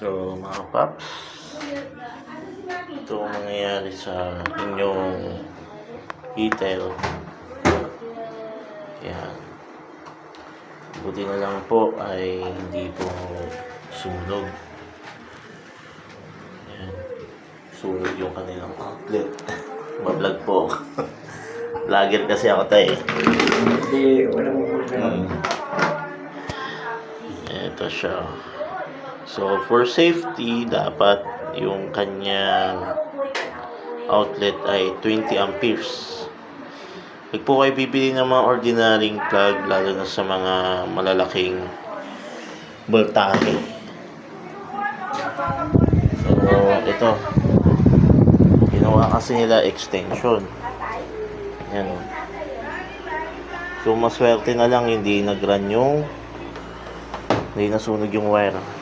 So mga paps, ito ang nangyayari sa inyong heater. Yan. Buti na lang po ay hindi po sunog. Yan. Sunog yung kanilang outlet. Mablog po. Vlogger kasi ako tayo. Hindi, wala mo po siya. Ito siya. So, for safety, dapat yung kanyang outlet ay 20 amperes. Pag po kayo bibili ng mga ordinaryong plug, lalo na sa mga malalaking voltahe. So, ito. Ginawa kasi nila extension. Yan. So, maswerte na lang hindi nag-run hindi nasunog yung wire.